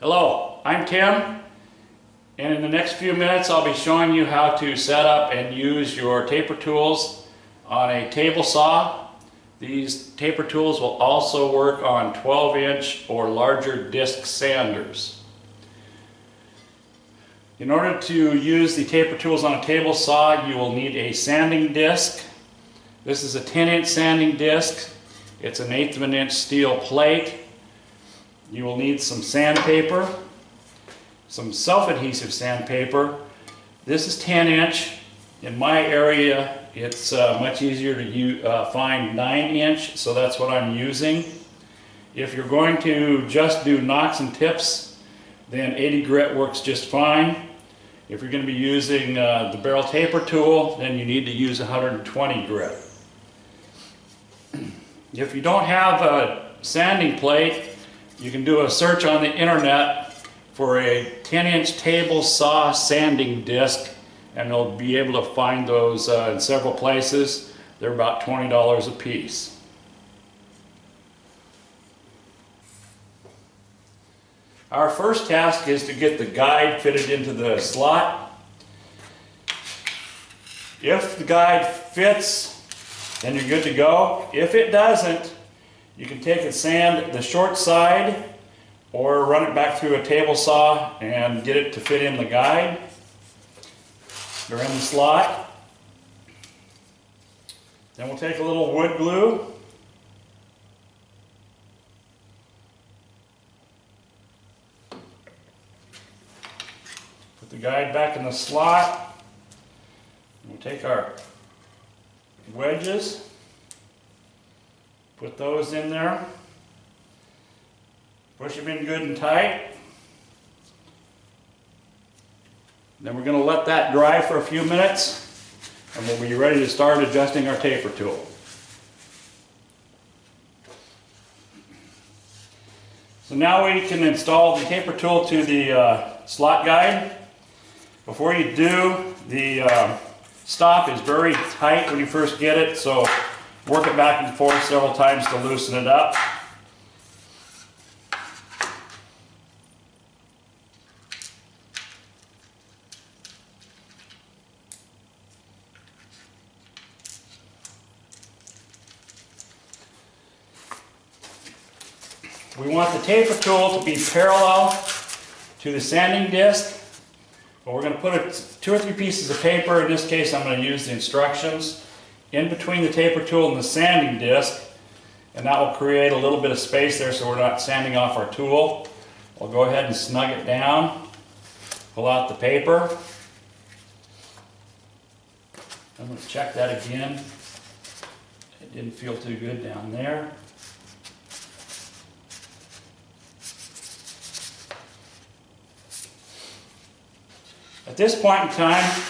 Hello, I'm Tim, and in the next few minutes I'll be showing you how to set up and use your taper tools on a table saw. These taper tools will also work on 12-inch or larger disc sanders. In order to use the taper tools on a table saw, you will need a sanding disc. This is a 10-inch sanding disc. It's an 1/8 of an inch steel plate. You will need some sandpaper, some self-adhesive sandpaper. This is 10-inch. In my area, it's much easier to find 9-inch, so that's what I'm using. If you're going to just do knocks and tips, then 80 grit works just fine. If you're going to be using the barrel taper tool, then you need to use 120 grit. If you don't have a sanding plate, you can do a search on the internet for a 10-inch table saw sanding disc, and you'll be able to find those in several places. They're about $20 a piece. Our first task is to get the guide fitted into the slot. If the guide fits, then you're good to go. If it doesn't, you can take and sand the short side or run it back through a table saw and get it to fit in the guide or in the slot. Then we'll take a little wood glue. Put the guide back in the slot. We'll take our wedges, put those in there, push them in good and tight. Then we're going to let that dry for a few minutes, and we'll be ready to start adjusting our taper tool. So now we can install the taper tool to the slot guide. Before you do, the stop is very tight when you first get it, so work it back and forth several times to loosen it up. We want the taper tool to be parallel to the sanding disc. But we're going to put 2 or 3 pieces of paper, in this case I'm going to use the instructions, in between the taper tool and the sanding disc, and that will create a little bit of space there so we're not sanding off our tool. We'll go ahead and snug it down, pull out the paper. I'm going to check that again. It didn't feel too good down there. At this point in time,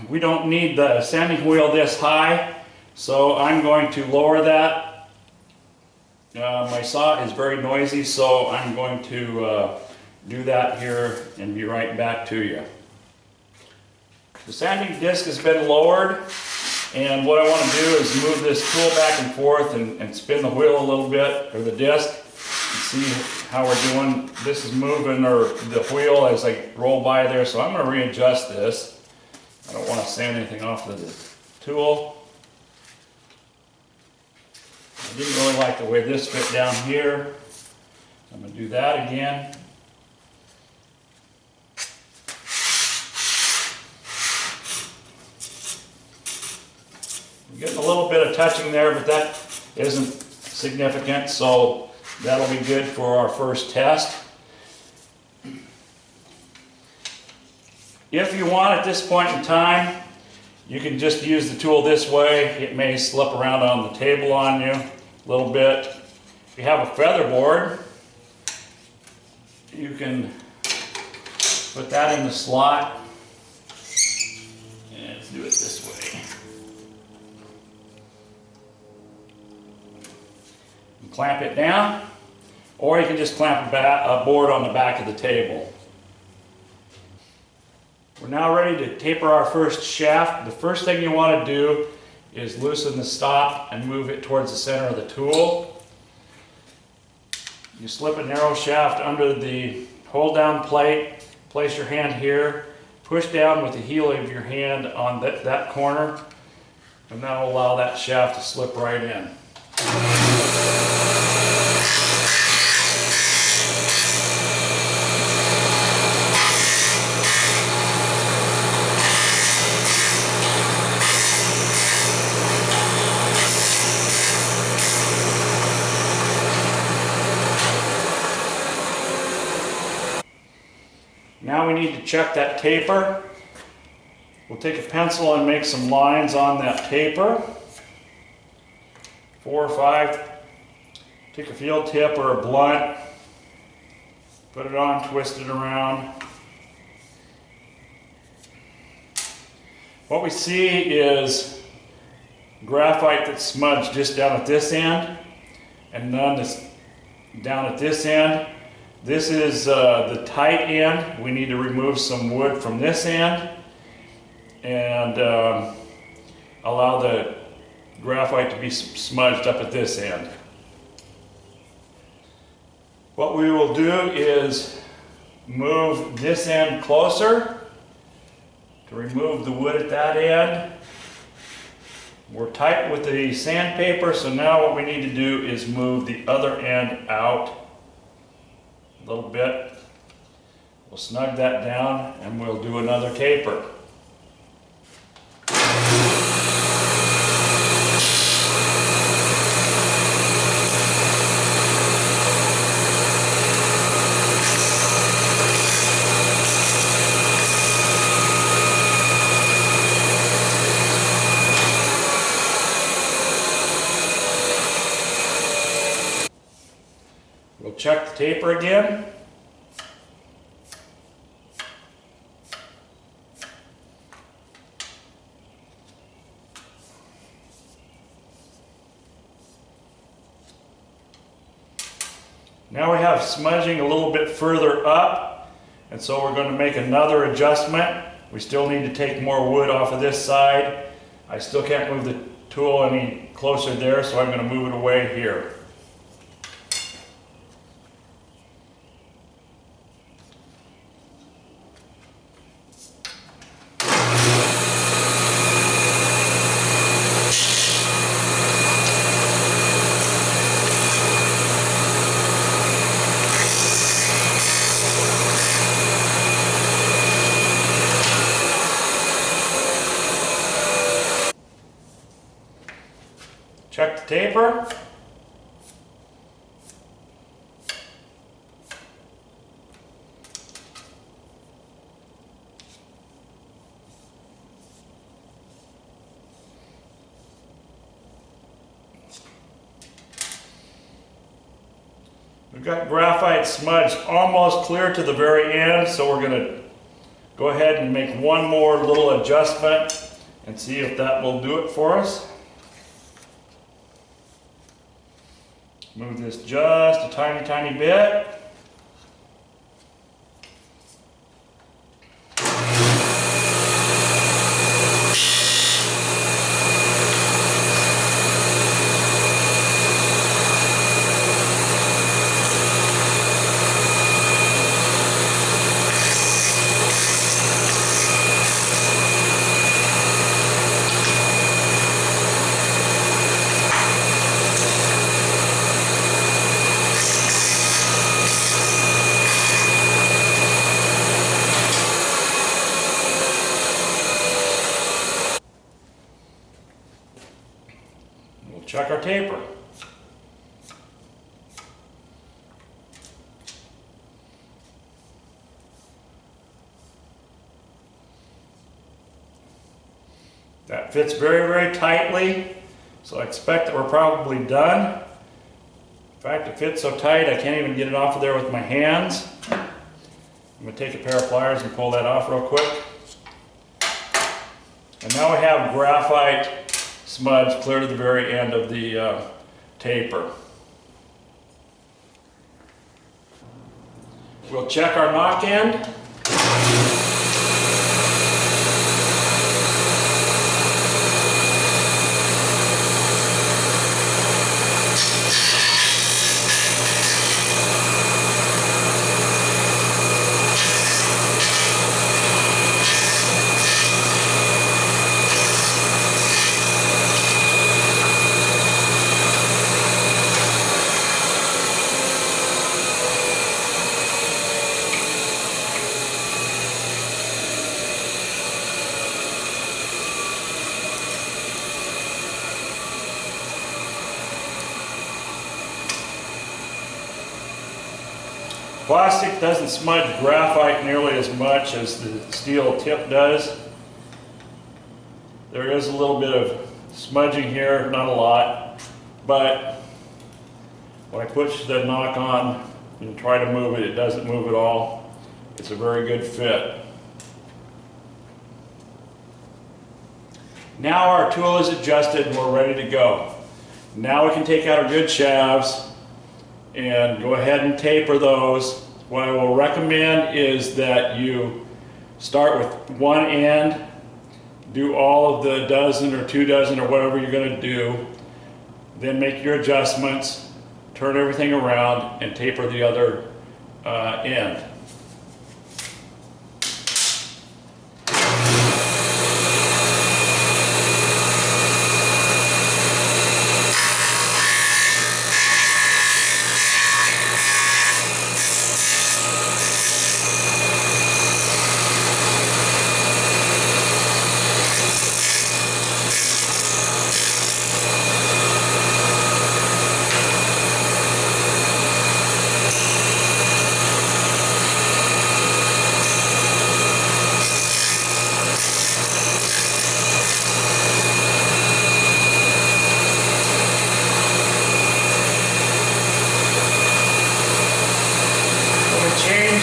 we don't need the sanding wheel this high, so I'm going to lower that. My saw is very noisy, so I'm going to do that here and be right back to you. The sanding disc has been lowered, and what I want to do is move this tool back and forth and spin the wheel a little bit, or the disc, and see how we're doing. This is moving, or the wheel, as I roll by there, so I'm going to readjust this. I don't want to sand anything off of the tool. I didn't really like the way this fit down here. I'm going to do that again. I'm getting a little bit of touching there, but that isn't significant, so that'll be good for our first test. If you want, at this point in time, you can just use the tool this way. It may slip around on the table on you a little bit. If you have a feather board, you can put that in the slot. And let's do it this way. And clamp it down, or you can just clamp a board on the back of the table. We're now ready to taper our first shaft. The first thing you want to do is loosen the stop and move it towards the center of the tool. You slip a narrow shaft under the hold down plate, place your hand here, push down with the heel of your hand on that corner, and that will allow that shaft to slip right in. Now we need to check that taper. We'll take a pencil and make some lines on that taper. 4 or 5. Take a field tip or a blunt, put it on, twist it around. What we see is graphite that's smudged just down at this end, and none that's down at this end. This is the tight end. We need to remove some wood from this end and allow the graphite to be smudged up at this end. What we will do is move this end closer to remove the wood at that end. We're tight with the sandpaper, so now what we need to do is move the other end out a little bit. We'll snug that down and we'll do another taper. We'll check the taper again. Now we have smudging a little bit further up, and so we're going to make another adjustment. We still need to take more wood off of this side. I still can't move the tool any closer there, so I'm going to move it away here. Check the taper. We've got graphite smudged almost clear to the very end, so we're going to go ahead and make one more little adjustment and see if that will do it for us. Move this just a tiny, tiny bit. Check our taper. That fits very, very tightly, so I expect that we're probably done. In fact, it fits so tight I can't even get it off of there with my hands. I'm going to take a pair of pliers and pull that off real quick. And now we have graphite smudge clear to the very end of the taper. We'll check our knock end. Plastic doesn't smudge graphite nearly as much as the steel tip does. There is a little bit of smudging here, not a lot, but when I push the Nock on and try to move it, it doesn't move at all. It's a very good fit. Now our tool is adjusted and we're ready to go. Now we can take out our good shafts and go ahead and taper those. What I will recommend is that you start with one end, do all of the dozen or 2 dozen or whatever you're going to do, then make your adjustments, turn everything around, and taper the other end.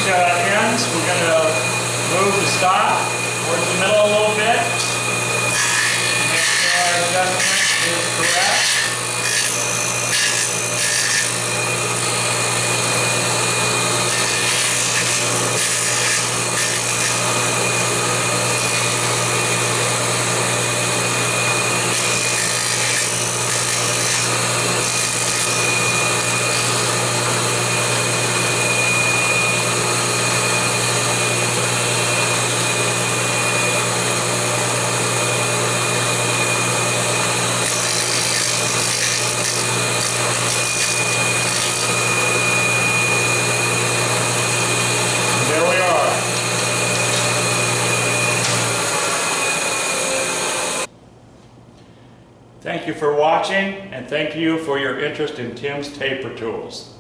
Ends, we're going to move the stock towards the middle a little bit. Make sure our adjustment is correct. Thank you for watching, and thank you for your interest in Tim's Taper Tools.